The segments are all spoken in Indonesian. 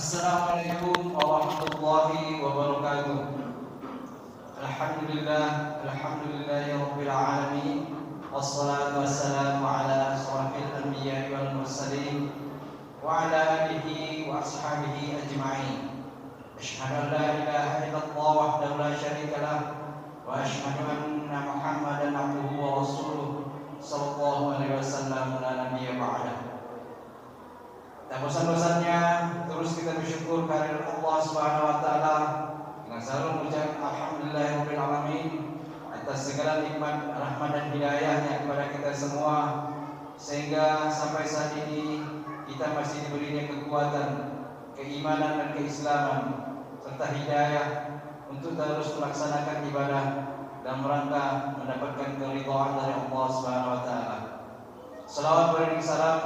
Assalamualaikum warahmatullahi wabarakatuh. Alhamdulillahi rabbil alamin. Wassalatu wassalamu ala asyrafil anbiya'i wal mursalin wa ala alihi wa ashabihi ajma'in. Asyhadu an la ilaha illallah wahdahu la syarika lah wa asyhadu anna Muhammadan abduhu wa rasuluh sallallahu alaihi wasallam la nabiyya ba'dahu. Dan bosan-bosannya terus kita bersyukur kehadirat Allah Subhanahu wa taala dengan selalu mengucap alhamdulillahirabbil alamin atas segala nikmat, rahmat dan hidayahnya kepada kita semua, sehingga sampai saat ini kita masih diberinya kekuatan, keimanan dan keislaman serta hidayah untuk terus melaksanakan ibadah dan rangka mendapatkan keridhaan dari Allah Subhanahu wa taala. Salawat dan salam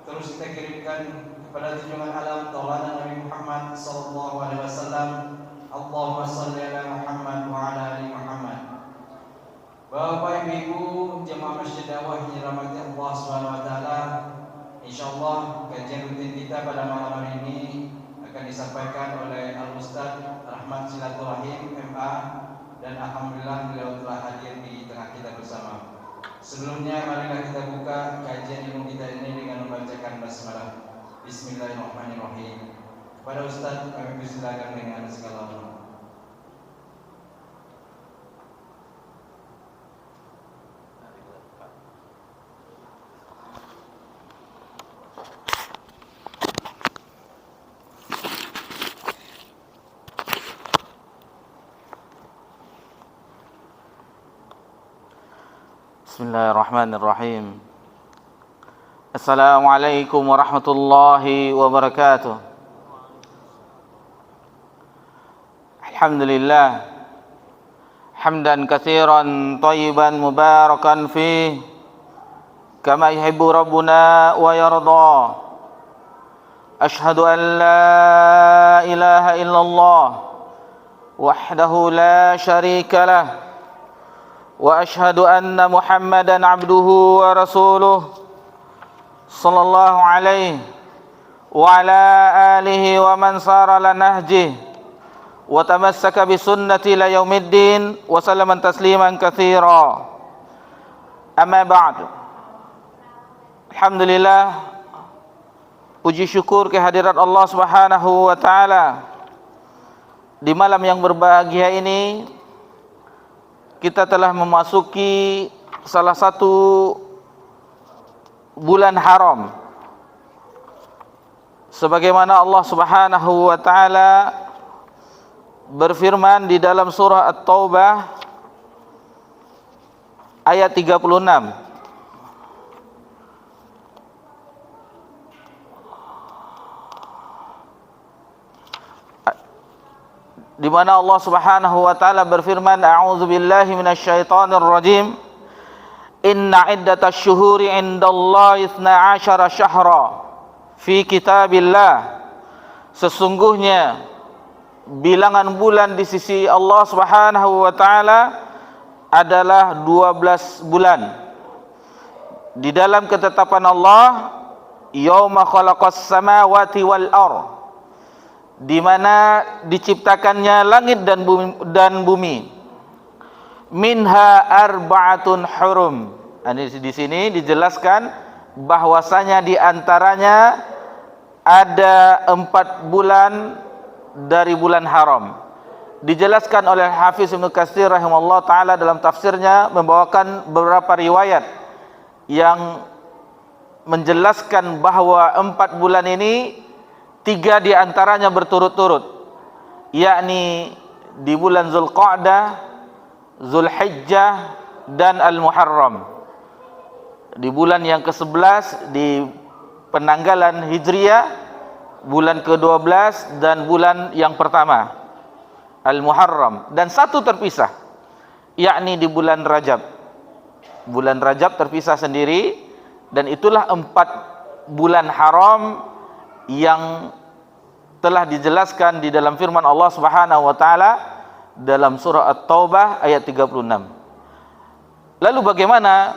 terus kita kirimkan kepada junjungan alam tauladan Nabi Muhammad sallallahu alaihi wasallam. Allahumma shalli ala Muhammad wa ala ali Muhammad. Bapak Ibu jemaah Masjid Dakwah yang dirahmati Allah Subhanahu wa taala, insyaallah kajian rutin kita pada malam hari ini akan disampaikan oleh Al-Ustaz Rahmat Silaturahim MA, dan alhamdulillah beliau telah hadir di tengah kita bersama. Sebelumnya marilah kita buka kajian ilmu kita ini dengan membacakan basmalah. Bismillahirrahmanirrahim. Kepada Ustaz kami persilakan dengan segala hormat. Bismillahirrahmanirrahim. Assalamualaikum warahmatullahi wabarakatuh. Alhamdulillah hamdan katsiran thayyiban mubarakan fih kama yuhibbu rabbuna wa yarda. Ashhadu an la ilaha illallah wahdahu la syarika lah wa ashhadu anna Muhammadan abduhu wa rasuluh sallallahu alaihi wa ala alihi wa man sara ala nahjih wa tamassaka bi sunnati ila yaumiddin wa sallaman tasliman katsira. Amma ba'du. Alhamdulillah, puji syukur kehadirat Allah Subhanahu wa taala. Di malam yang berbahagia ini kita telah memasuki salah satu bulan haram, sebagaimana Allah Subhanahu wa taala berfirman di dalam surah At-Taubah ayat 36. Di mana Allah Subhanahu wa taala berfirman, a'udzubillahi minasyaitonir rajim, inna iddatash syuhuri 'indallahi 12 syahra fi kitabillah. Sesungguhnya bilangan bulan di sisi Allah Subhanahu wa taala adalah 12 bulan di dalam ketetapan Allah, yauma khalaqas samawati wal ardh, di mana diciptakannya langit dan bumi. Minha arba'atun hurum. Di sini dijelaskan bahwasanya di antaranya ada 4 bulan dari bulan haram. Dijelaskan oleh Hafiz Ibnu Katsir rahimahullah taala dalam tafsirnya, membawakan beberapa riwayat yang menjelaskan bahwa 4 bulan ini 3 di antaranya berturut-turut, yakni di bulan Zulqa'dah, Zulhijjah dan Al-Muharram. Di bulan yang ke-11 di penanggalan Hijriyah, bulan ke-12 dan bulan yang pertama Al-Muharram, dan 1 terpisah, yakni di bulan Rajab. Bulan Rajab terpisah sendiri, dan itulah 4 bulan haram yang telah dijelaskan di dalam firman Allah Subhanahu wa taala dalam surah At-Taubah ayat 36. Lalu bagaimana,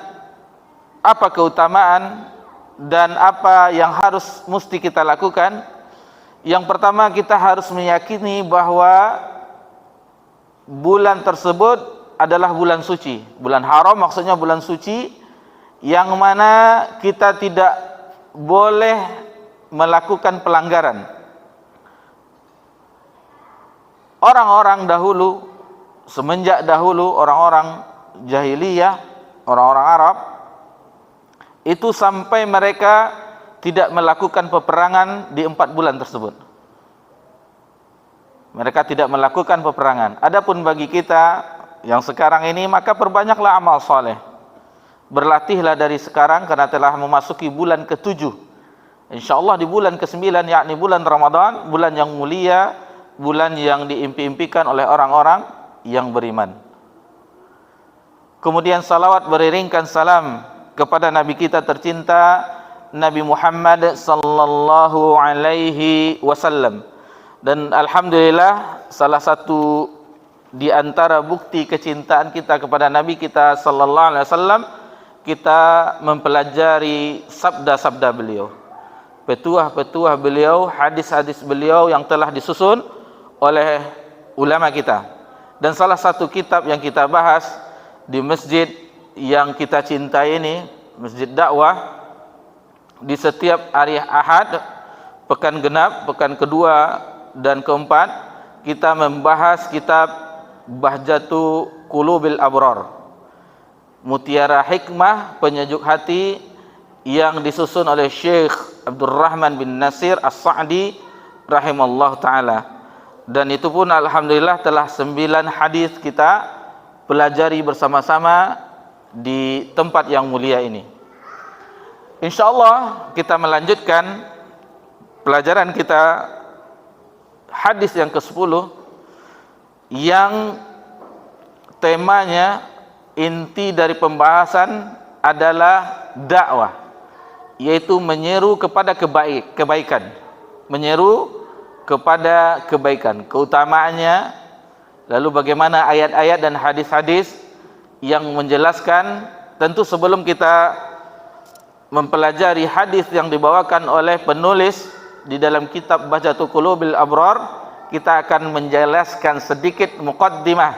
apa keutamaan dan apa yang mesti kita lakukan Yang pertama, kita harus meyakini bahwa bulan tersebut adalah bulan suci. Bulan haram maksudnya bulan suci, yang mana kita tidak boleh melakukan pelanggaran. Orang-orang dahulu, semenjak dahulu, orang-orang jahiliyah, orang-orang Arab, itu sampai mereka tidak melakukan peperangan di 4 bulan tersebut. Mereka tidak melakukan peperangan. Adapun bagi kita yang sekarang ini, maka perbanyaklah amal soleh. Berlatihlah dari sekarang, karena telah memasuki bulan ke-7. InsyaAllah di bulan ke-9, yakni bulan Ramadan, bulan yang mulia, bulan yang diimpi-impikan oleh orang-orang yang beriman. Kemudian salawat beriringkan salam kepada Nabi kita tercinta, Nabi Muhammad sallallahu alaihi wasallam. Dan alhamdulillah, salah satu di antara bukti kecintaan kita kepada Nabi kita sallallahu alaihi wasallam, kita mempelajari sabda-sabda beliau, petuah-petuah beliau, hadis-hadis beliau yang telah disusun oleh ulama kita. Dan salah satu kitab yang kita bahas di masjid yang kita cintai ini, Masjid Dakwah, di setiap hari Ahad, pekan genap, pekan kedua dan keempat, kita membahas kitab Bahjatu Qulubil Abrar, Mutiara Hikmah, penyejuk hati, yang disusun oleh Syekh Abdurrahman bin Nasir As-Sa'di rahimallahu ta'ala. Dan itu pun alhamdulillah telah 9 hadis kita pelajari bersama-sama di tempat yang mulia ini. InsyaAllah kita melanjutkan pelajaran kita hadis yang ke-10, yang temanya, inti dari pembahasan adalah dakwah, yaitu menyeru kepada kebaikan, menyeru kepada kebaikan, keutamaannya, lalu bagaimana ayat-ayat dan hadis-hadis yang menjelaskan. Tentu sebelum kita mempelajari hadis yang dibawakan oleh penulis di dalam kitab Bahjatu Qulubil Abrar, kita akan menjelaskan sedikit muqaddimah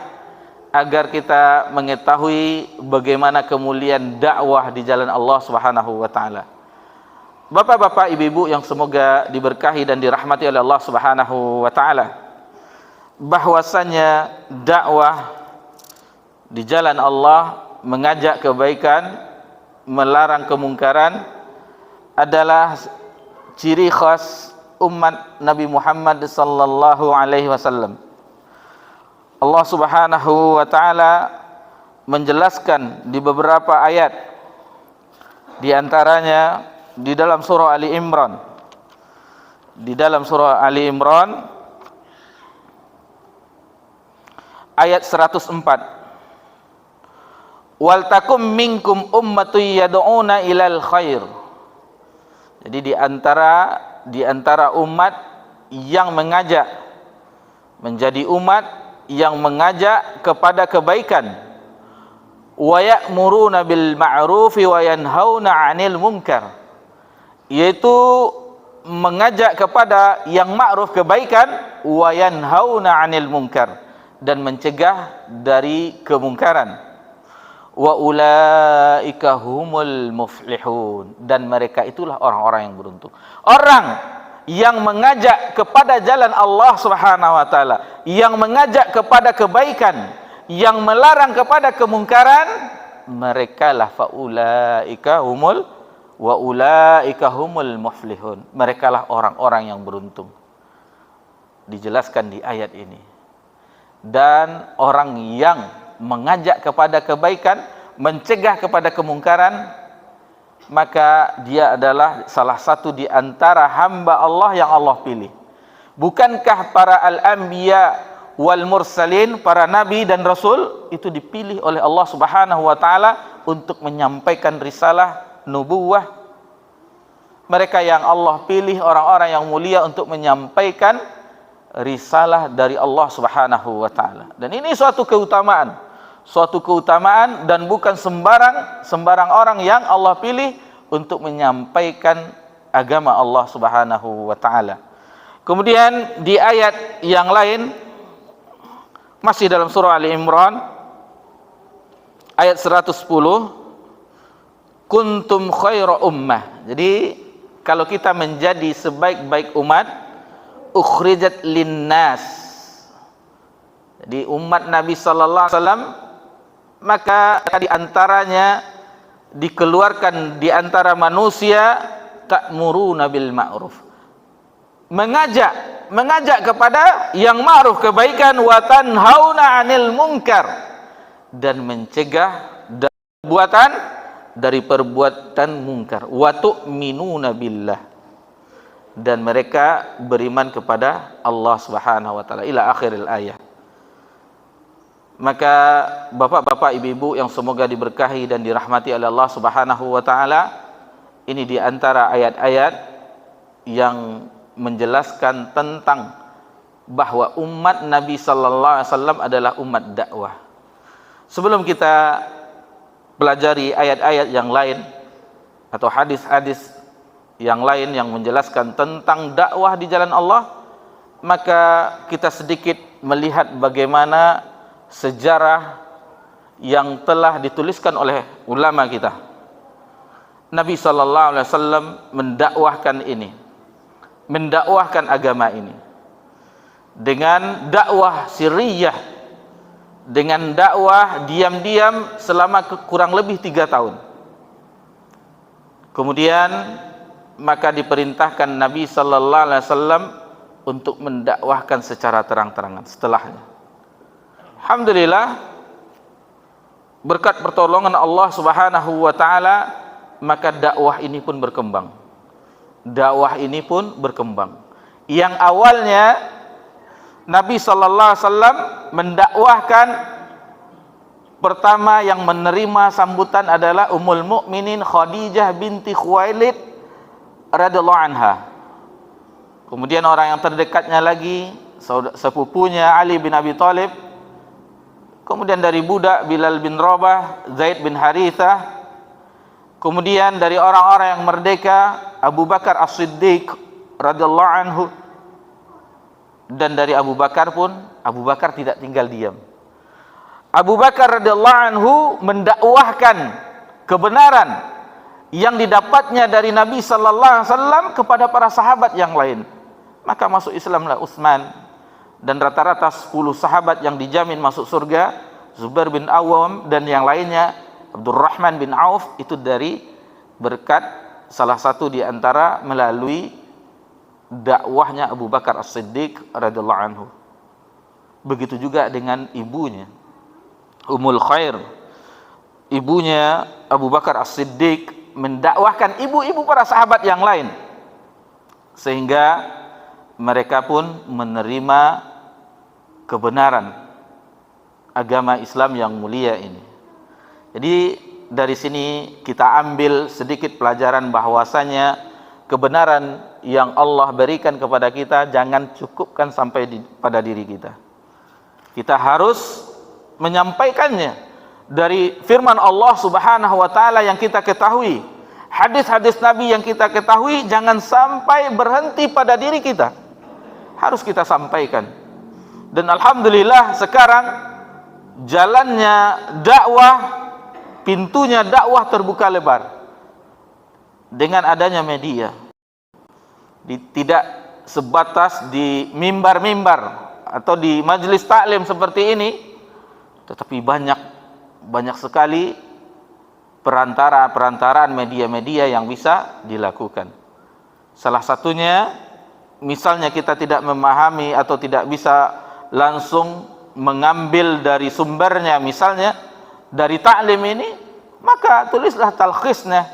agar kita mengetahui bagaimana kemuliaan dakwah di jalan Allah Subhanahu wa taala. Bapak-bapak, ibu-ibu yang semoga diberkahi dan dirahmati oleh Allah Subhanahu wa taala, bahwasanya dakwah di jalan Allah, mengajak kebaikan, melarang kemungkaran, adalah ciri khas umat Nabi Muhammad sallallahu alaihi wasallam. Allah Subhanahu wa taala menjelaskan di beberapa ayat, di antaranya di dalam surah Ali Imran. Di dalam surah Ali Imran ayat 104. Wal takum minkum ummatun yad'una ilal khair. Jadi di antara umat yang mengajak, menjadi umat yang mengajak kepada kebaikan, wa ya'muruna bil ma'rufi wa yanhauna 'anil munkar, yaitu mengajak kepada yang ma'ruf, kebaikan, wa yanhauna 'anil munkar, dan mencegah dari kemungkaran. Wa ulaika humul muflihun, dan mereka itulah orang-orang yang beruntung. Orang yang mengajak kepada jalan Allah Subhanahu wa taala, yang mengajak kepada kebaikan, yang melarang kepada kemungkaran, merekalah faulaika humul wa ulaika humul muflihun. Merekalah orang-orang yang beruntung. Dijelaskan di ayat ini. Dan orang yang mengajak kepada kebaikan, mencegah kepada kemungkaran, maka dia adalah salah satu di antara hamba Allah yang Allah pilih. Bukankah para al-anbiya wal mursalin, para nabi dan rasul, itu dipilih oleh Allah Subhanahu wa taala untuk menyampaikan risalah nubuwah? Mereka yang Allah pilih, orang-orang yang mulia, untuk menyampaikan risalah dari Allah Subhanahu wa taala. Dan ini suatu keutamaan, dan bukan sembarang orang yang Allah pilih untuk menyampaikan agama Allah Subhanahu wa taala. Kemudian di ayat yang lain masih dalam surah Ali Imran ayat 110, kuntum khaira ummah. Jadi kalau kita menjadi sebaik-baik umat, ukhrijat linnas, jadi umat Nabi sallallahu alaihi wasallam, maka di antaranya dikeluarkan di antara manusia, ta'muruna bil ma'ruf, mengajak kepada yang ma'ruf, kebaikan, wa tanhauna 'anil munkar, dan mencegah dari perbuatan mungkar, wa tu'minuna billah, dan mereka beriman kepada Allah Subhanahu wa taala, ila akhiril ayat. Maka bapak-bapak, ibu-ibu yang semoga diberkahi dan dirahmati oleh Allah Subhanahu wa taala, ini di antara ayat-ayat yang menjelaskan tentang bahwa umat Nabi sallallahu alaihi wasallam adalah umat dakwah. Sebelum kita pelajari ayat-ayat yang lain atau hadis-hadis yang lain yang menjelaskan tentang dakwah di jalan Allah, maka kita sedikit melihat bagaimana sejarah yang telah dituliskan oleh ulama kita. Nabi sallallahu alaihi wasallam mendakwahkan agama ini dengan dakwah sirriyah, dengan dakwah diam-diam selama kurang lebih 3 tahun. Kemudian maka diperintahkan Nabi sallallahu alaihi wasallam untuk mendakwahkan secara terang-terangan setelahnya. Alhamdulillah, berkat pertolongan Allah Subhanahu wa taala, maka dakwah ini pun berkembang. Yang awalnya Nabi sallallahu alaihi wasallam mendakwahkan, pertama yang menerima sambutan adalah Ummul Mukminin Khadijah binti Khuwailid radhiyallahu anha. Kemudian orang yang terdekatnya lagi, sepupunya Ali bin Abi Thalib. Kemudian dari budak Bilal bin Rabah, Zaid bin Harithah. Kemudian dari orang-orang yang merdeka, Abu Bakar As-Siddiq radhiyallahu anhu. Dan dari Abu Bakar pun, Abu Bakar tidak tinggal diam. Abu Bakar radhiyallahu anhu mendakwahkan kebenaran yang didapatnya dari Nabi sallallahu alaihi wasallam kepada para sahabat yang lain. Maka masuk Islamlah Utsman, dan rata-rata 10 sahabat yang dijamin masuk surga, Zubair bin Awam dan yang lainnya, Abdurrahman bin Auf, itu dari berkat salah satu di antara melalui dakwahnya Abu Bakar As-Siddiq radhiyallahu anhu. Begitu juga dengan ibunya, Ummul Khair, ibunya Abu Bakar As-Siddiq mendakwahkan ibu-ibu para sahabat yang lain, sehingga mereka pun menerima kebenaran agama Islam yang mulia ini. Jadi dari sini kita ambil sedikit pelajaran bahwasanya kebenaran yang Allah berikan kepada kita jangan cukupkan sampai pada diri kita. Kita harus menyampaikannya dari firman Allah Subhanahu wa taala yang kita ketahui, hadis-hadis Nabi yang kita ketahui, jangan sampai berhenti pada diri kita. Harus kita sampaikan. Dan alhamdulillah sekarang jalannya dakwah, pintunya dakwah terbuka lebar dengan adanya media. Tidak sebatas di mimbar-mimbar atau di majelis taklim seperti ini, tetapi banyak sekali perantaraan media-media yang bisa dilakukan. Salah satunya, misalnya kita tidak memahami atau tidak bisa langsung mengambil dari sumbernya, misalnya dari taklim ini, maka tulislah talkhisnya,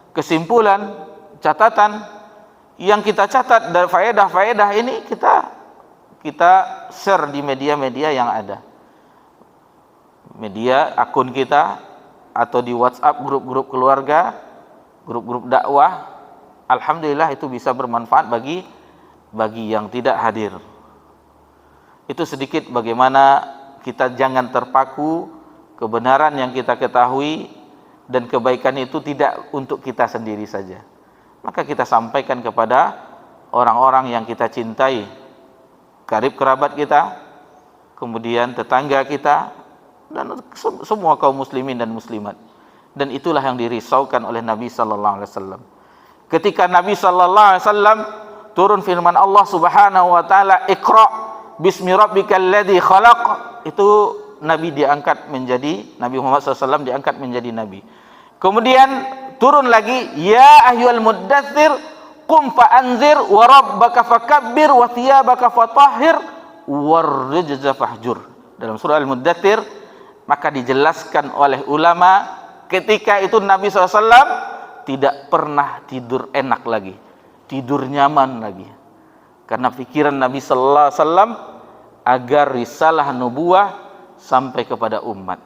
kesimpulan, catatan yang kita catat dari faedah-faedah ini, kita share di media-media yang ada, media akun kita, atau di WhatsApp grup-grup keluarga, grup-grup dakwah. Alhamdulillah itu bisa bermanfaat bagi yang tidak hadir. Itu sedikit bagaimana kita jangan terpaku kebenaran yang kita ketahui, dan kebaikan itu tidak untuk kita sendiri saja. Maka kita sampaikan kepada orang-orang yang kita cintai, karib kerabat kita, kemudian tetangga kita, dan semua kaum muslimin dan muslimat. Dan itulah yang dirisaukan oleh Nabi sallallahu alaihi wasallam. Ketika Nabi sallallahu alaihi wasallam turun firman Allah Subhanahu wa taala, "Iqra bismi rabbikal ladzi khalaq", itu Nabi diangkat menjadi Nabi Muhammad SAW diangkat menjadi nabi. Kemudian turun lagi, "Ya ayyuhal muddatsir qum fa'anzir wa rabbaka fakabbir wa thiyabaka fatahhir warrijza fahjur." Dalam surah Al-Muddatsir, maka dijelaskan oleh ulama ketika itu Nabi SAW tidak pernah tidur enak lagi, tidur nyaman lagi, karena pikiran Nabi sallallahu alaihi wasallam agar risalah nubuwah sampai kepada umat.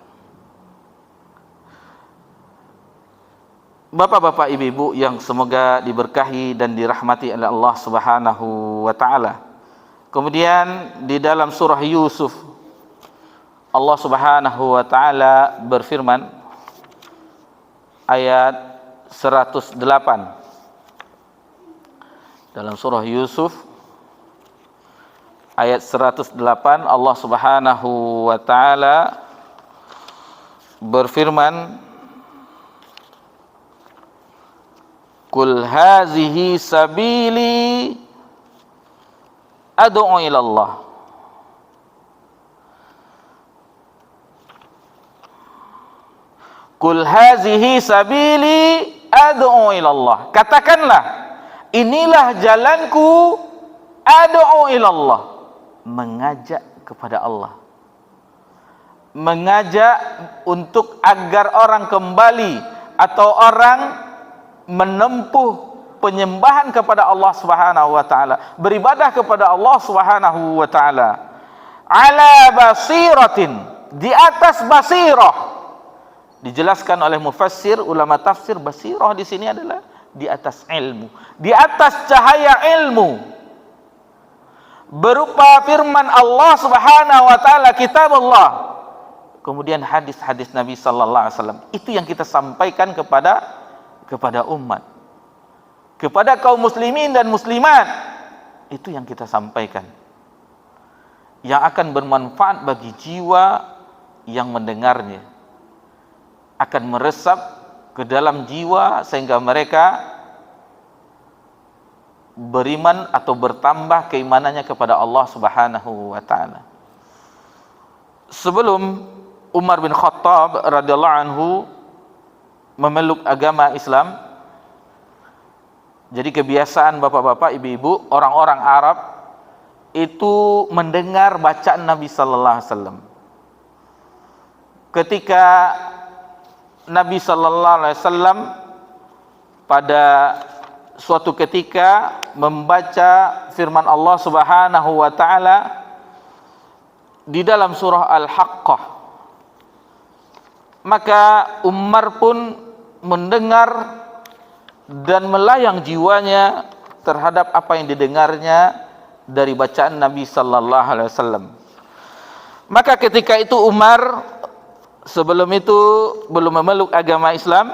Bapak-bapak, ibu-ibu yang semoga diberkahi dan dirahmati oleh Allah Subhanahu wa taala. Kemudian di dalam surah Yusuf, Allah Subhanahu wa taala berfirman ayat 108. Dalam surah Yusuf ayat 108, Allah Subhanahu wa taala berfirman, "Qul hazihi sabili ad'u ila Allah." Qul hazihi sabili ad'u ila Allah. Katakanlah, inilah jalanku, ad'u ila Allah, mengajak kepada Allah, mengajak untuk agar orang kembali atau orang menempuh penyembahan kepada Allah Subhanahu wa taala, beribadah kepada Allah Subhanahu wa taala ala basiratin, di atas basirah. Dijelaskan oleh mufassir, ulama tafsir, basirah di sini adalah di atas ilmu, di atas cahaya ilmu, berupa firman Allah Subhanahu wa taala, kitab Allah, kemudian hadis-hadis Nabi sallallahu alaihi wasallam. Itu yang kita sampaikan kepada umat, kepada kaum muslimin dan muslimat. Itu yang kita sampaikan, yang akan bermanfaat bagi jiwa yang mendengarnya, akan meresap ke dalam jiwa sehingga mereka beriman atau bertambah keimanannya kepada Allah Subhanahu wa taala. Sebelum Umar bin Khattab radhiyallahu anhu memeluk agama Islam, jadi kebiasaan bapak-bapak, ibu-ibu, orang-orang Arab itu mendengar bacaan Nabi sallallahu alaihi wasallam. Ketika Nabi sallallahu alaihi wasallam pada suatu ketika membaca firman Allah Subhanahu wa taala di dalam surah Al-Haqqah, maka Umar pun mendengar dan melayang jiwanya terhadap apa yang didengarnya dari bacaan Nabi sallallahu alaihi wasallam. Maka ketika itu Umar sebelum itu belum memeluk agama Islam,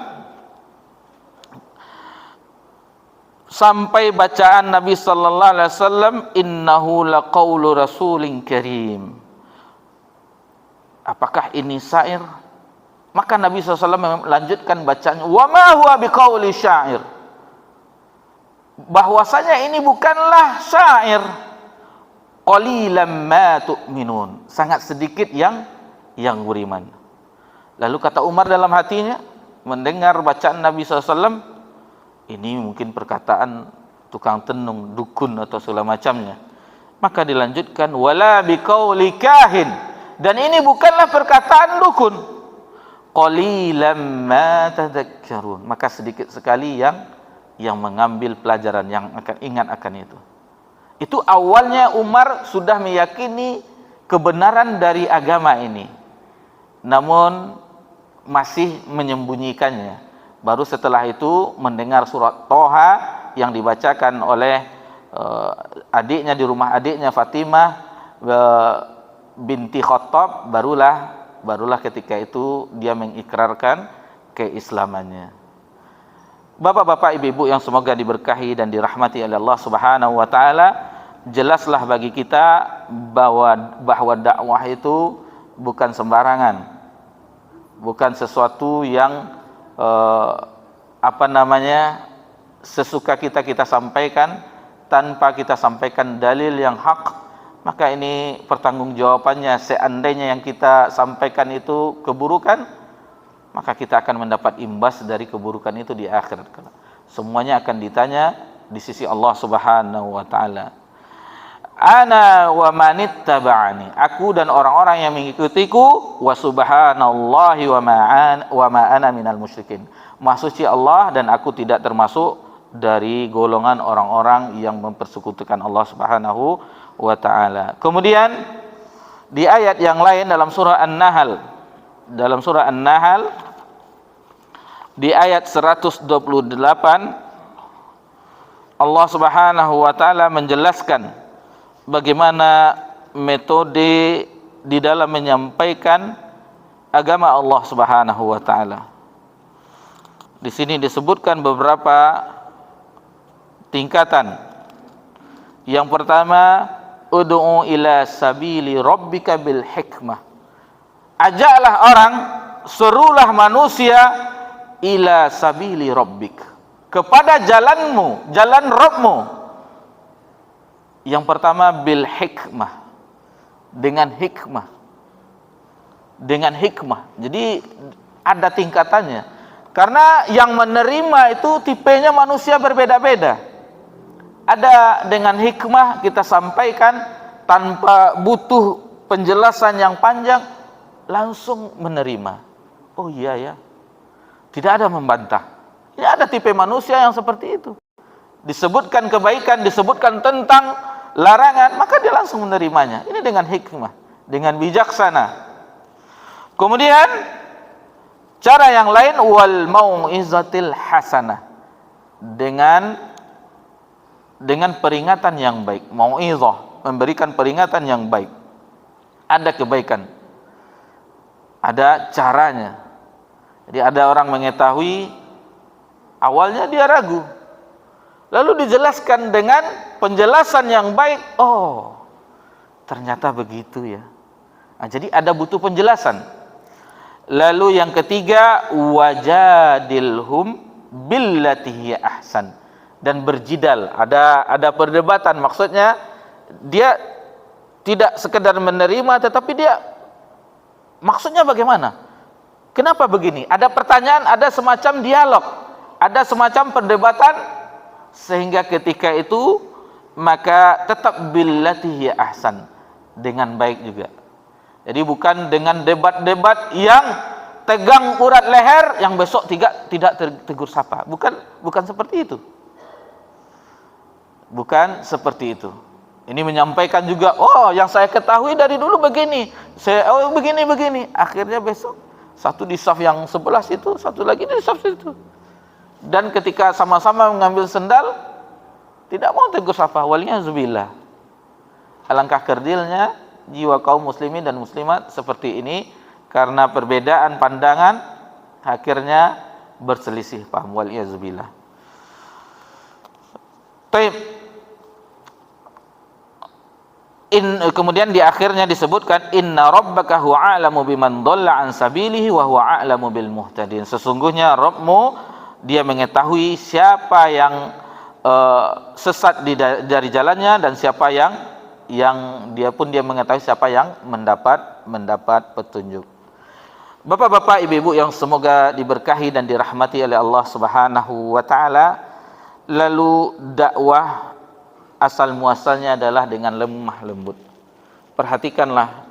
sampai bacaan Nabi sallallahu alaihi wasallam, "Innahu laqaulu rasulin karim." Apakah ini syair? Maka Nabi SAW melanjutkan bacaannya, "Wa ma huwa biqauli syair." Bahwasanya ini bukanlah syair. Qalilan ma tu'minun. Sangat sedikit yang beriman. Lalu kata Umar dalam hatinya, mendengar bacaan Nabi SAW, ini mungkin perkataan tukang tenung, dukun atau segala macamnya. Maka dilanjutkan, "Wala biqauli kahin." Dan ini bukanlah perkataan dukun. Qalilan ma tadhakkarun. Maka sedikit sekali yang mengambil pelajaran, yang akan ingat akan itu. Itu awalnya Umar sudah meyakini kebenaran dari agama ini, namun masih menyembunyikannya. Baru setelah itu mendengar surat Toha yang dibacakan oleh adiknya di rumah adiknya, Fatimah binti Khattab, barulah ketika itu dia mengikrarkan keislamannya. Bapak-bapak, ibu-ibu yang semoga diberkahi dan dirahmati oleh Allah Subhanahu wa taala, jelaslah bagi kita bahwa dakwah itu bukan sembarangan. Bukan sesuatu yang sesuka kita sampaikan tanpa kita sampaikan dalil yang hak. Maka ini pertanggungjawabannya, seandainya yang kita sampaikan itu keburukan, maka kita akan mendapat imbas dari keburukan itu di akhirat. Semuanya akan ditanya di sisi Allah Subhanahu wa taala. Ana wa manittaba'ani, aku dan orang-orang yang mengikutiku, wa subhanallahi wa ma ana minal musyrikin. Maha suci Allah dan aku tidak termasuk dari golongan orang-orang yang mempersekutukan Allah Subhanahu wa taala. Kemudian di ayat yang lain dalam surah An-Nahl di ayat 128 Allah Subhanahu wa taala menjelaskan bagaimana metode di dalam menyampaikan agama Allah Subhanahu wa taala. Di sini disebutkan beberapa tingkatan. Yang pertama, ud'u ila sabili rabbika bil hikmah. Ajaklah orang, serulah manusia ila sabili rabbik, kepada jalanmu, jalan Rabbmu. Yang pertama bil hikmah, dengan hikmah. Dengan hikmah. Jadi ada tingkatannya. Karena yang menerima itu tipenya manusia berbeda-beda. Ada dengan hikmah kita sampaikan tanpa butuh penjelasan yang panjang, langsung menerima. Oh iya ya. Tidak ada membantah. Ini ada tipe manusia yang seperti itu. Disebutkan kebaikan, disebutkan tentang larangan, maka dia langsung menerimanya. Ini dengan hikmah, dengan bijaksana. Kemudian cara yang lain, wal mau'izatil hasanah, dengan peringatan yang baik. Mau'izah, memberikan peringatan yang baik. Ada kebaikan, ada caranya. Jadi ada orang mengetahui, awalnya dia ragu, lalu dijelaskan dengan penjelasan yang baik. Oh, ternyata begitu ya. Nah, jadi ada butuh penjelasan. Lalu yang ketiga, wajadilhum billati hiya ahsan, dan berjidal. Ada perdebatan, maksudnya dia tidak sekedar menerima, tetapi dia maksudnya bagaimana? Kenapa begini? Ada pertanyaan, ada semacam dialog, ada semacam perdebatan, sehingga ketika itu maka tetap billati hiya ahsan, dengan baik juga. Jadi bukan dengan debat-debat yang tegang urat leher, yang besok tidak tegur sapa. Bukan seperti itu. Bukan seperti itu. Ini menyampaikan juga, oh yang saya ketahui dari dulu begini, begini. Akhirnya besok satu di saf yang sebelah situ, satu lagi di saf situ. Dan ketika sama-sama mengambil sendal, tidak mau tegur sapa, waliyahzubillah. Alangkah kerdilnya jiwa kaum muslimin dan muslimat seperti ini, karena perbedaan pandangan akhirnya berselisih paham, waliyahzubillah. Baik. Kemudian di akhirnya disebutkan, inna rabbaka huwa a'lamu biman dhalla an sabilihi wa huwa a'lamu bil muhtadin. Sesungguhnya Rabbmu, dia mengetahui siapa yang sesat dari jalannya, dan siapa yang dia mengetahui siapa yang mendapat petunjuk. Bapak-bapak, ibu-ibu yang semoga diberkahi dan dirahmati oleh Allah Subhanahu wa taala, lalu dakwah asal muasalnya adalah dengan lemah lembut. Perhatikanlah,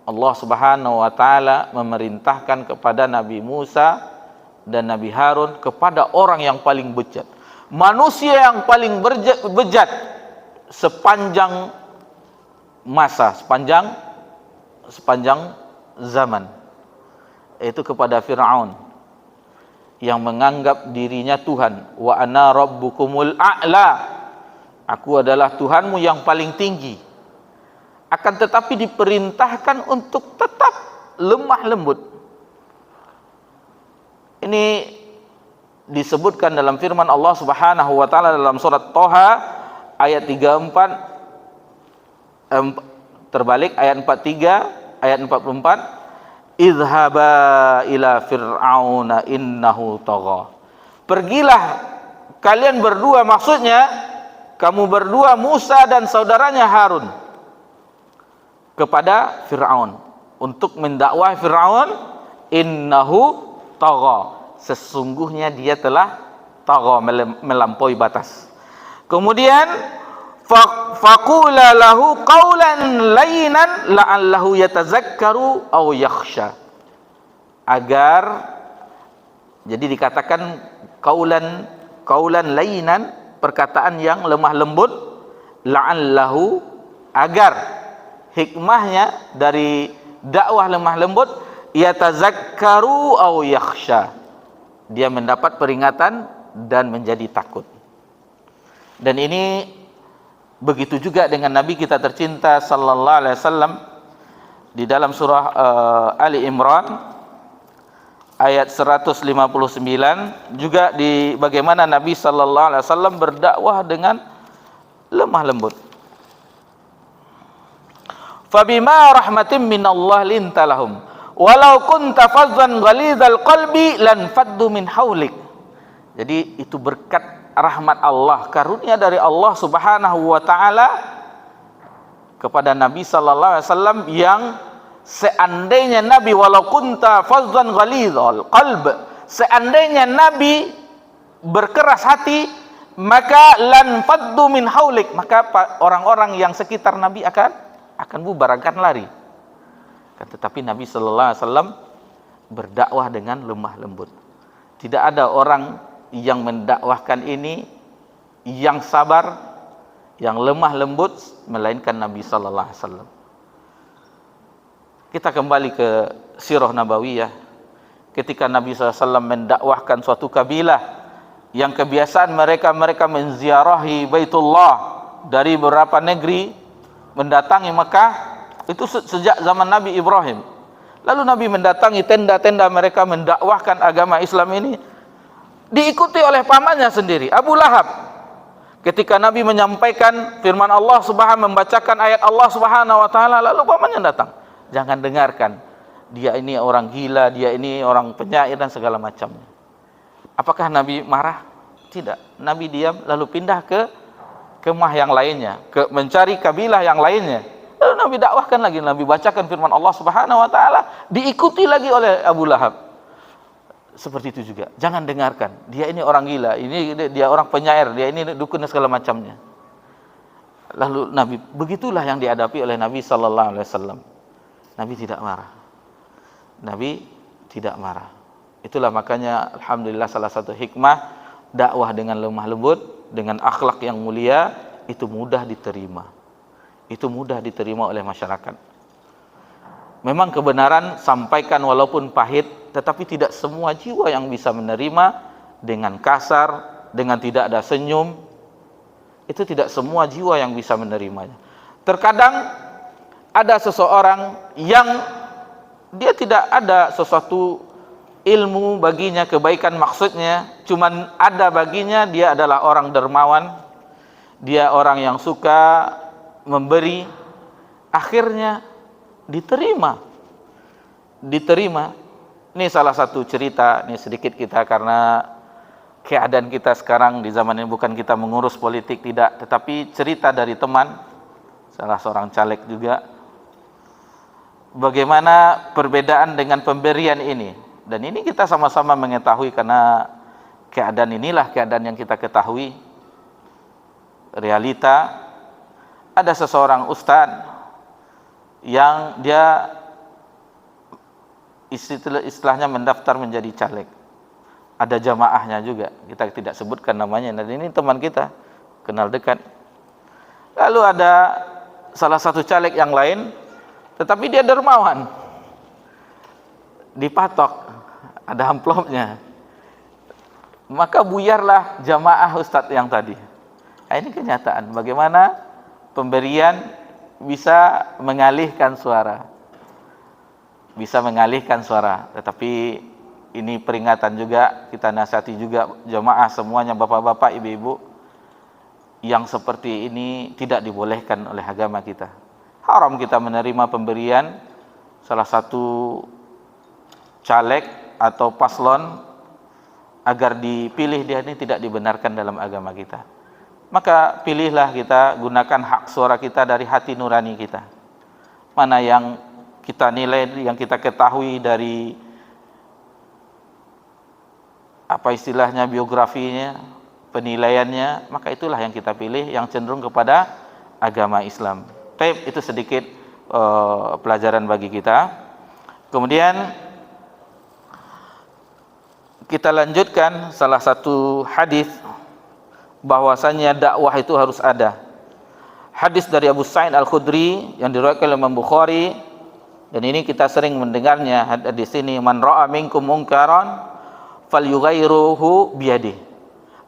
Allah Subhanahu wa taala memerintahkan kepada Nabi Musa dan Nabi Harun, kepada orang yang paling bejat, manusia yang paling bejat sepanjang masa, sepanjang zaman, yaitu kepada Fir'aun yang menganggap dirinya Tuhan. Wa ana rabbukumul a'la, aku adalah Tuhanmu yang paling tinggi. Akan tetapi diperintahkan untuk tetap lemah lembut. Ini disebutkan dalam firman Allah Subhanahu wa taala dalam surat Thaha ayat 34, terbalik ayat 43, ayat 44, idhaba ila fir'auna innahu tagha. Pergilah kalian berdua, maksudnya kamu berdua, Musa dan saudaranya Harun, kepada Fir'aun untuk mendakwah Fir'aun, innahu tagha, sesungguhnya dia telah tagha, melampaui batas. Kemudian faqula lahu qawlan layyinan la'allahu yatazakkaru aw yakhsha, agar, jadi dikatakan qawlan layyinan, perkataan yang lemah lembut, la'allahu, agar, hikmahnya dari dakwah lemah lembut, yatazakkaru aw yakhsha, dia mendapat peringatan dan menjadi takut. Dan ini begitu juga dengan Nabi kita tercinta sallallahu alaihi wasallam di dalam surah Ali Imran ayat 159, juga di bagaimana Nabi sallallahu alaihi wasallam berdakwah dengan lemah lembut. Fabima rahmatin minallah lintalahum walau kunta fazzan ghalidhal qalbi lan faddu min haulik. Jadi itu berkat rahmat Allah, karunia dari Allah Subhanahu wa taala kepada Nabi sallallahu alaihi wasallam, yang seandainya Nabi walau kunta fazzan ghalidhal qalb, seandainya Nabi berkeras hati, maka lan faddu min haulik, maka orang-orang yang sekitar Nabi akan bubar, akan lari. Tetapi Nabi sallallahu alaihi wasallam berdakwah dengan lemah lembut. Tidak ada orang yang mendakwahkan ini yang sabar, yang lemah lembut, melainkan Nabi sallallahu alaihi wasallam. Kita kembali ke sirah nabawiyah. Ketika Nabi sallallahu alaihi wasallam mendakwahkan suatu kabilah yang kebiasaan mereka menziarahi Baitullah dari beberapa negeri, mendatangi Mekah, itu sejak zaman Nabi Ibrahim. Lalu Nabi mendatangi tenda-tenda mereka, mendakwahkan agama Islam ini, diikuti oleh pamannya sendiri, Abu Lahab. Ketika Nabi menyampaikan firman Allah Subhanahu, membacakan ayat Allah Subhanahu wa taala, lalu pamannya datang, jangan dengarkan, dia ini orang gila, dia ini orang penyair dan segala macamnya. Apakah Nabi marah? Tidak. Nabi diam, lalu pindah ke kemah yang lainnya, mencari kabilah yang lainnya. Lalu Nabi dakwahkan lagi, Nabi bacakan firman Allah Subhanahu wa taala, diikuti lagi oleh Abu Lahab. Seperti itu juga, jangan dengarkan, dia ini orang gila, ini dia orang penyair, dia ini dukun dan segala macamnya. Lalu Nabi, begitulah yang dihadapi oleh Nabi sallallahu alaihi wasallam. Nabi tidak marah. Nabi tidak marah. Itulah makanya alhamdulillah salah satu hikmah dakwah dengan lemah lembut, dengan akhlak yang mulia, itu mudah diterima. Itu mudah diterima oleh masyarakat. Memang kebenaran sampaikan walaupun pahit, tetapi tidak semua jiwa yang bisa menerima dengan kasar, dengan tidak ada senyum. Itu tidak semua jiwa yang bisa menerimanya. Terkadang ada seseorang yang dia tidak ada sesuatu ilmu baginya, kebaikan maksudnya, cuman ada baginya dia adalah orang dermawan, dia orang yang suka memberi, akhirnya diterima. Ini salah satu cerita, ini sedikit kita, karena keadaan kita sekarang di zaman ini bukan kita mengurus politik, tidak, tetapi cerita dari teman, salah seorang caleg juga, bagaimana perbedaan dengan pemberian ini. Dan ini kita sama-sama mengetahui, karena keadaan inilah keadaan yang kita ketahui, realita. Ada seseorang ustadz yang dia istilahnya mendaftar menjadi caleg. Ada jamaahnya juga, kita tidak sebutkan namanya. Dan ini teman kita, kenal dekat. Lalu ada salah satu caleg yang lain, tetapi dia dermawan, dipatok, ada amplopnya, maka buyarlah jamaah ustadz yang tadi. Nah, ini kenyataan bagaimana pemberian bisa mengalihkan suara, tetapi ini peringatan juga, kita nasihati juga jamaah semuanya, bapak-bapak, ibu-ibu, yang seperti ini tidak dibolehkan oleh agama kita. Haram kita menerima pemberian salah satu caleg atau paslon agar dipilih, dia ini tidak dibenarkan dalam agama kita. Maka pilihlah kita, gunakan hak suara kita dari hati nurani kita. Mana yang kita nilai, yang kita ketahui dari apa istilahnya, biografinya, penilaiannya, maka itulah yang kita pilih, yang cenderung kepada agama Islam. Baik, itu sedikit pelajaran bagi kita. Kemudian kita lanjutkan salah satu hadis bahwasanya dakwah itu harus ada. Hadis dari Abu Sa'id Al-Khudri yang diriwayatkan oleh Imam Bukhari, dan ini kita sering mendengarnya di sini, man ra'a minkum munkaran falyughayyiruhu biyadihi.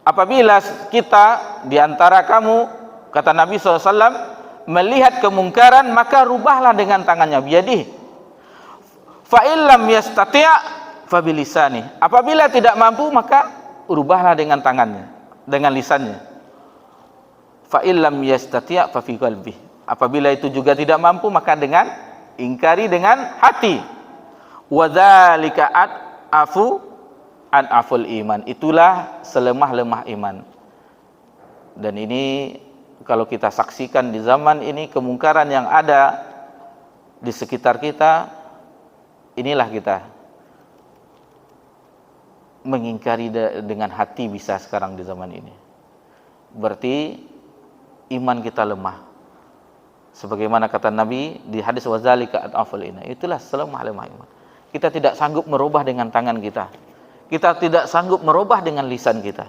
Apabila kita di antara kamu, kata Nabi SAW, melihat kemungkaran, maka rubahlah dengan tangannya, biyadihi. Fa illam yastati' fa bilisani. Apabila tidak mampu, maka rubahlah dengan tangannya, dengan lisannya. Fa illam yastati' fa fi qalbihi. Apabila itu juga tidak mampu, maka dengan ingkari dengan hati. Wa dzalika afu an aful iman. Itulah selemah-lemah iman. Dan ini kalau kita saksikan di zaman ini, kemungkaran yang ada di sekitar kita, inilah kita mengingkari dengan hati bisa sekarang di zaman ini. Berarti iman kita lemah. Sebagaimana kata Nabi di hadis wazalika aful iman, itulah selemah-lemah iman. Kita tidak sanggup merubah dengan tangan kita. Kita tidak sanggup merubah dengan lisan kita.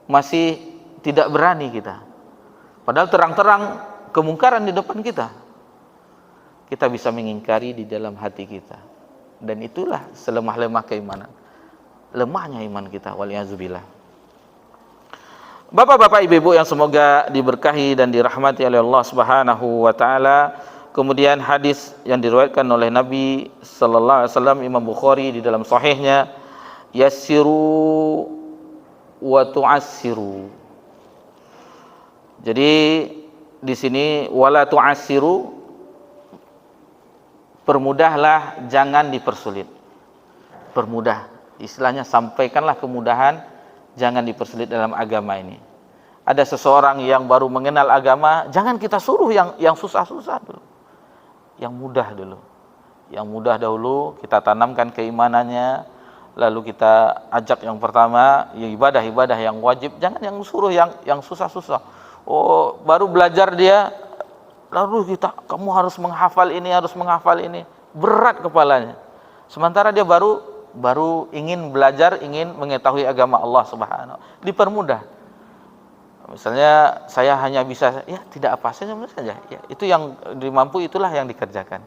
Masih tidak berani kita. Padahal terang-terang kemungkaran di depan kita. Kita bisa mengingkari di dalam hati kita. Dan itulah selemah-lemah keimanan. Lemahnya iman kita, waliyazubillah. Bapak-bapak, ibu-ibu yang semoga diberkahi dan dirahmati oleh Allah Subhanahu wa taala. Kemudian hadis yang diriwayatkan oleh Nabi sallallahu alaihi wasallam, Imam Bukhari di dalam sahihnya, yassiru wa tu'assiru. Jadi di sini wala tu'assiru, permudahlah, jangan dipersulit. Permudah, istilahnya sampaikanlah kemudahan, jangan dipersulit dalam agama ini. Ada seseorang yang baru mengenal agama, jangan kita suruh yang susah-susah dulu. Yang mudah dulu. Yang mudah dahulu kita tanamkan keimanannya, lalu kita ajak yang pertama, ya ibadah-ibadah yang wajib, jangan yang suruh yang susah-susah. Oh, baru belajar dia, lalu kamu harus menghafal ini, harus menghafal ini, berat kepalanya. Sementara dia baru ingin belajar, ingin mengetahui agama Allah Subhanahu. Dipermudah. Misalnya saya hanya bisa, ya tidak apa saja, ya itu yang dimampu, itulah yang dikerjakan.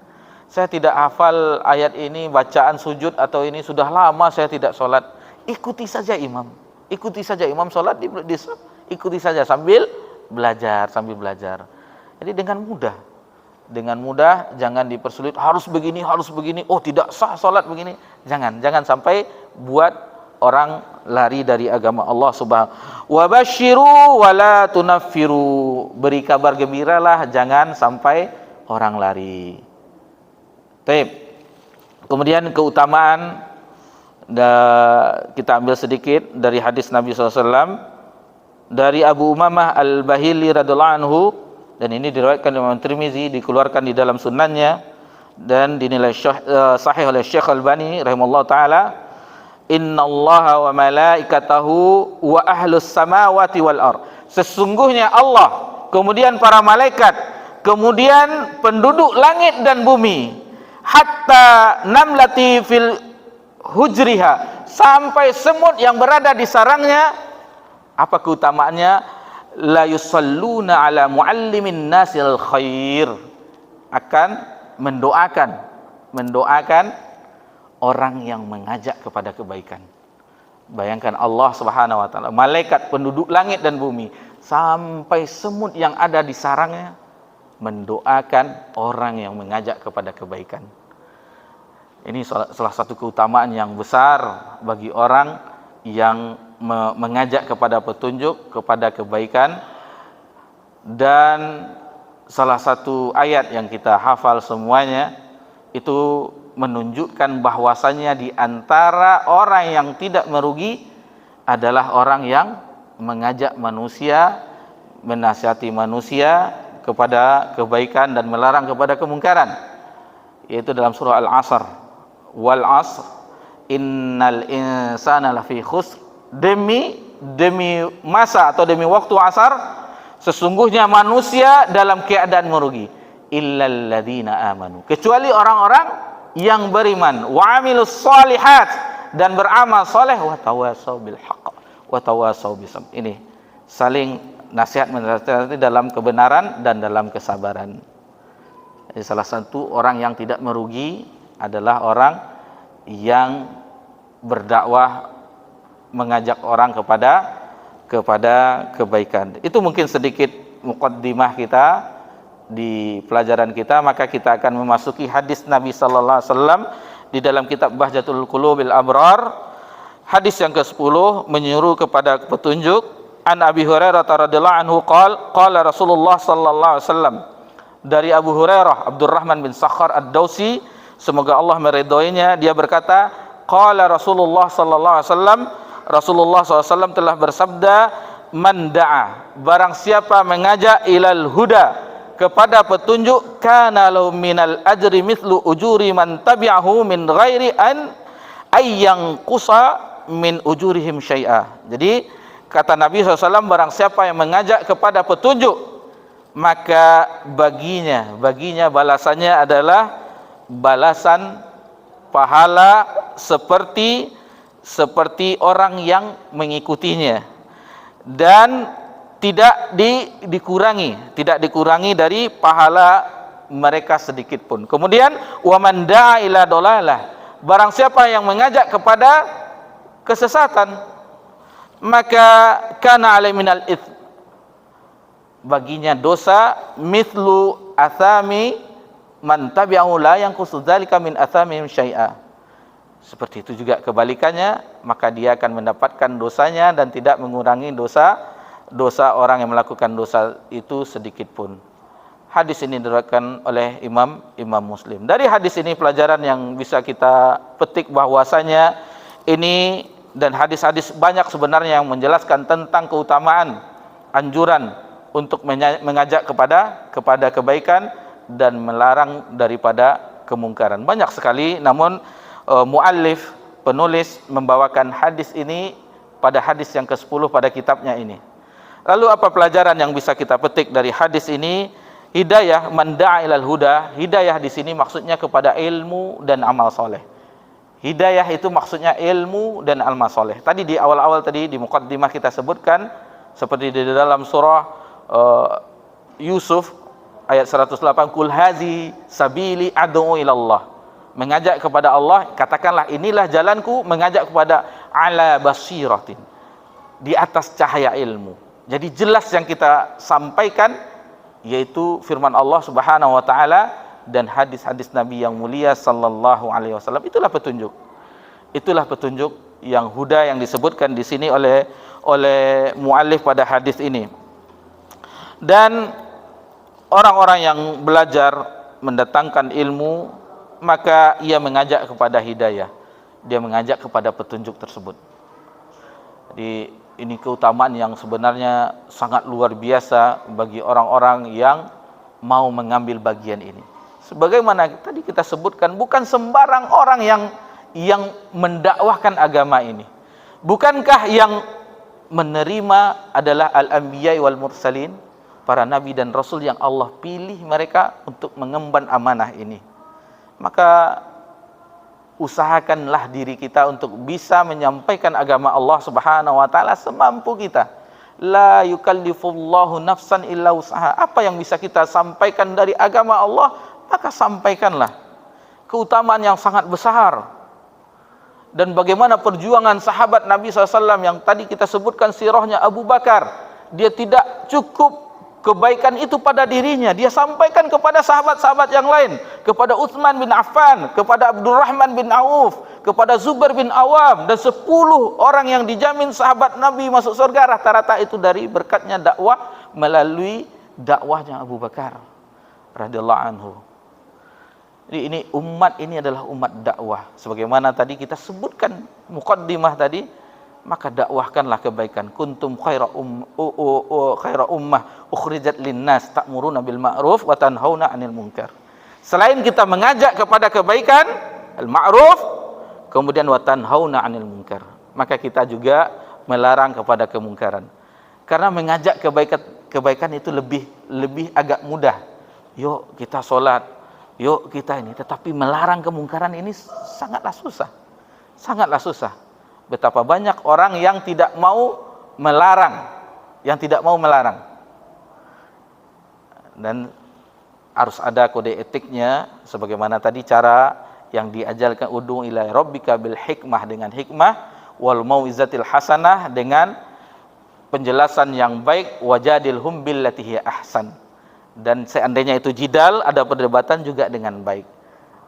Saya tidak hafal ayat ini, bacaan sujud atau ini sudah lama saya tidak sholat. Ikuti saja imam. Ikuti saja imam sholat, ikuti saja sambil belajar. Jadi dengan mudah, jangan dipersulit, harus begini. Oh tidak sah sholat begini. Jangan sampai buat orang lari dari agama Allah Subhanahu. Wa basyiru wa la tunaffiru. Beri kabar gembiralah, jangan sampai orang lari. Baik. Kemudian keutamaan, kita ambil sedikit dari hadis Nabi SAW dari Abu Umamah Al-Bahili radhiyallahu anhu, dan ini diriwayatkan oleh Imam Tirmizi, dikeluarkan di dalam sunannya dan dinilai sahih oleh Syekh Al-Albani rahimahullah taala. Innallaha wa malaikatahu wa ahlus samawati wal ard. Sesungguhnya Allah, kemudian para malaikat, kemudian penduduk langit dan bumi, hatta namlati fil hujriha, sampai semut yang berada di sarangnya. Apa keutamaannya? La yusalluna ala muallimin nasil khair, akan mendoakan orang yang mengajak kepada kebaikan. Bayangkan Allah Subhanahu wa taala, malaikat, penduduk langit dan bumi, sampai semut yang ada di sarangnya mendoakan orang yang mengajak kepada kebaikan. Ini salah satu keutamaan yang besar bagi orang yang mengajak kepada petunjuk, kepada kebaikan. Dan salah satu ayat yang kita hafal semuanya itu menunjukkan bahwasannya di antara orang yang tidak merugi adalah orang yang mengajak manusia, menasihati manusia kepada kebaikan dan melarang kepada kemungkaran, yaitu dalam surah Al-Asr, wal 'asr innal insana lafi khusr, demi masa atau demi waktu asar, sesungguhnya manusia dalam keadaan merugi, illal ladzina amanu, kecuali orang-orang yang beriman, wa amilus shalihat, dan beramal soleh, wa tawasau bil haqq wa tawasau bisabr. Ini saling nasihat menasihati dalam kebenaran dan dalam kesabaran. Jadi salah satu orang yang tidak merugi adalah orang yang berdakwah, mengajak orang kepada kebaikan. Itu mungkin sedikit muqaddimah kita di pelajaran kita. Maka kita akan memasuki hadis Nabi sallallahu alaihi wasallam di dalam kitab Bahjatul Qulubil Abrar. Hadis yang ke-10 menyuruh kepada petunjuk. An Abi Hurairah radhiyallahu anhu qala Rasulullah sallallahu alaihi wasallam, dari Abu Hurairah Abdurrahman bin Sakhar Ad-Dausi, semoga Allah meridhoinya, dia berkata, qala Rasulullah sallallahu alaihi wasallam, Rasulullah SAW telah bersabda, man da'a, barang siapa mengajak ilal huda, kepada petunjuk, kana lahu minal ajri mithlu ujuri man tabi'ahu min ghairi an ayyang qusa min ujurihim syai'a. Jadi kata Nabi SAW, barang siapa yang mengajak kepada petunjuk, maka baginya balasannya adalah balasan pahala seperti orang yang mengikutinya, dan tidak dikurangi dari pahala mereka sedikit pun. Kemudian wa man da'a ila dalalah, barang siapa yang mengajak kepada kesesatan, maka kana alai minal its, baginya dosa mithlu athami man tabi'ahu la yanqusu dzalika min athamihim syai'a. Seperti itu juga kebalikannya, maka dia akan mendapatkan dosanya dan tidak mengurangi dosa orang yang melakukan dosa itu sedikit pun. Hadis ini diriwayatkan oleh Imam Muslim. Dari hadis ini pelajaran yang bisa kita petik bahwasanya ini, dan hadis-hadis banyak sebenarnya yang menjelaskan tentang keutamaan anjuran untuk mengajak kepada kebaikan dan melarang daripada kemungkaran. Banyak sekali, namun muallif, penulis, membawakan hadis ini pada hadis yang ke-10 pada kitabnya ini. Lalu apa pelajaran yang bisa kita petik dari hadis ini? Hidayah man da'a ilal huda. Hidayah di sini maksudnya kepada ilmu dan amal soleh. Hidayah itu maksudnya ilmu dan amal soleh. Tadi di awal-awal tadi di muqaddimah kita sebutkan, seperti di dalam surah Yusuf ayat 108, kul hazi sabili ad'u ilallah, mengajak kepada Allah, katakanlah inilah jalanku, mengajak kepada ala basiratin, di atas cahaya ilmu. Jadi jelas yang kita sampaikan yaitu firman Allah Subhanahu wa taala dan hadis-hadis Nabi yang mulia sallallahu alaihi wasallam. Itulah petunjuk yang huda yang disebutkan di sini oleh muallif pada hadis ini. Dan orang-orang yang belajar mendatangkan ilmu, maka ia mengajak kepada hidayah, dia mengajak kepada petunjuk tersebut. Jadi ini keutamaan yang sebenarnya sangat luar biasa bagi orang-orang yang mau mengambil bagian ini. Sebagaimana tadi kita sebutkan, bukan sembarang orang yang mendakwahkan agama ini. Bukankah yang menerima adalah al-anbiya wal mursalin, para nabi dan rasul yang Allah pilih mereka untuk mengemban amanah ini. Maka usahakanlah diri kita untuk bisa menyampaikan agama Allah Subhanahu wa taala semampu kita. La yukallifullahu nafsan illa usaha. Apa yang bisa kita sampaikan dari agama Allah, maka sampaikanlah. Keutamaan yang sangat besar. Dan bagaimana perjuangan sahabat Nabi SAW yang tadi kita sebutkan sirahnya Abu Bakar. Dia tidak cukup kebaikan itu pada dirinya, dia sampaikan kepada sahabat-sahabat yang lain, kepada Utsman bin Affan, kepada Abdurrahman bin Auf, kepada Zubair bin Awam, dan 10 orang yang dijamin sahabat Nabi masuk surga, rata-rata itu dari berkatnya dakwah melalui dakwahnya Abu Bakar radhiyallahu anhu. Jadi ini umat ini adalah umat dakwah. Sebagaimana tadi kita sebutkan muqaddimah tadi, maka dakwahkanlah kebaikan. Kuntum khaira ummah ukhrijat linnas ta'muruna bil ma'ruf wa tanhauna 'anil munkar. Selain kita mengajak kepada kebaikan, al ma'ruf, kemudian wa tanhauna 'anil munkar, maka kita juga melarang kepada kemungkaran. Karena mengajak kebaikan itu lebih agak mudah. Yuk kita sholat, yuk kita ini. Tetapi melarang kemungkaran ini sangatlah susah. Betapa banyak orang yang tidak mau melarang, dan harus ada kode etiknya, sebagaimana tadi cara yang diajarkan, ud'u ila rabbika bil hikmah, dengan hikmah, wal mau'izatil hasanah, dengan penjelasan yang baik, wajadilhum billati hiya ahsan. Dan seandainya itu jidal, ada perdebatan juga dengan baik.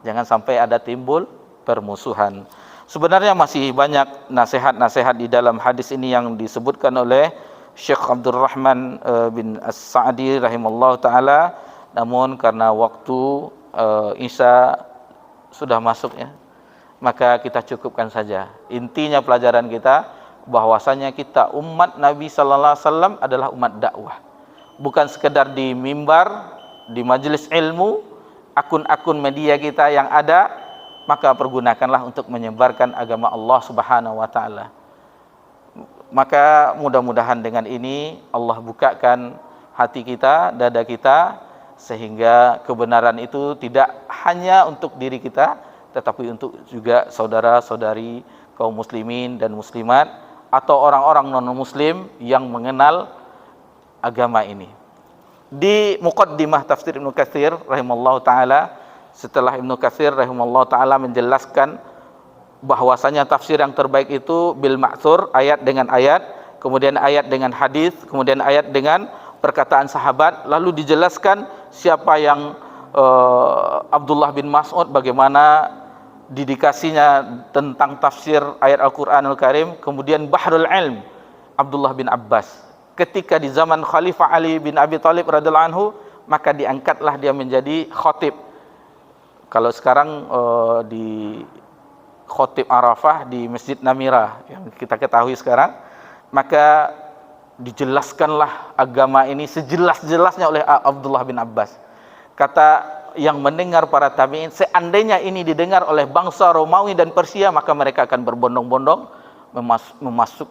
Jangan sampai ada timbul permusuhan. Sebenarnya masih banyak nasihat-nasihat di dalam hadis ini yang disebutkan oleh Syekh Abdurrahman bin As-Sa'di rahimallahu taala, namun karena waktu Isya sudah masuk ya, maka kita cukupkan saja. Intinya pelajaran kita bahwasanya kita umat Nabi sallallahu alaihi wasallam adalah umat dakwah. Bukan sekedar di mimbar, di majelis ilmu, akun-akun media kita yang ada, maka pergunakanlah untuk menyebarkan agama Allah Subhanahu wa taala. Maka mudah-mudahan dengan ini Allah bukakan hati kita, dada kita, sehingga kebenaran itu tidak hanya untuk diri kita, tetapi untuk juga saudara-saudari kaum muslimin dan muslimat, atau orang-orang non-muslim yang mengenal agama ini. Di muqaddimah tafsir Ibnu Katsir rahimallahu taala, setelah Ibnu Katsir rahimallahu taala menjelaskan bahwasanya tafsir yang terbaik itu bil ma'thur, ayat dengan ayat, kemudian ayat dengan hadis, kemudian ayat dengan perkataan sahabat, lalu dijelaskan siapa yang Abdullah bin Mas'ud, bagaimana dedikasinya tentang tafsir ayat Al-Qur'anul Karim, kemudian Bahrul Ilm Abdullah bin Abbas. Ketika di zaman Khalifah Ali bin Abi Thalib radhiyallahu anhu, maka diangkatlah dia menjadi khatib. Kalau sekarang di khatib Arafah di Masjid Namirah yang kita ketahui sekarang, maka dijelaskanlah agama ini sejelas-jelasnya oleh Abdullah bin Abbas. Kata yang mendengar para tabi'in, seandainya ini didengar oleh bangsa Romawi dan Persia, maka mereka akan berbondong-bondong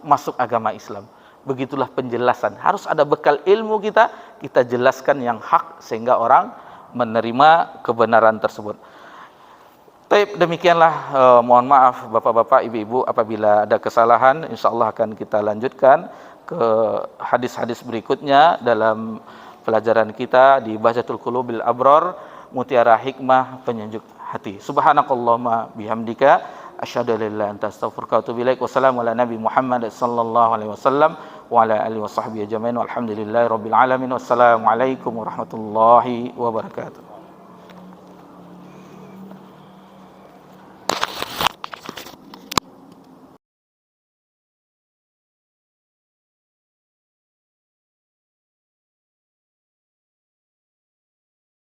masuk agama Islam. Begitulah penjelasan. Harus ada bekal ilmu kita jelaskan yang hak sehingga orang menerima kebenaran tersebut. Baik, demikianlah, mohon maaf Bapak-bapak, Ibu-ibu apabila ada kesalahan. Insyaallah akan kita lanjutkan ke hadis-hadis berikutnya dalam pelajaran kita di Bahjatul Qulubil Abrar, mutiara hikmah penyejuk hati. Subhanakallahumma bihamdika asyhadu an la ilaha illa anta astaghfiruka wa atubu ilaik. Wassalamu ala nabi Muhammad sallallahu alaihi wasallam wa ala alihi washabbihi ajmain. Walhamdulillahirabbil alamin. Wassalamualaikum warahmatullahi wabarakatuh.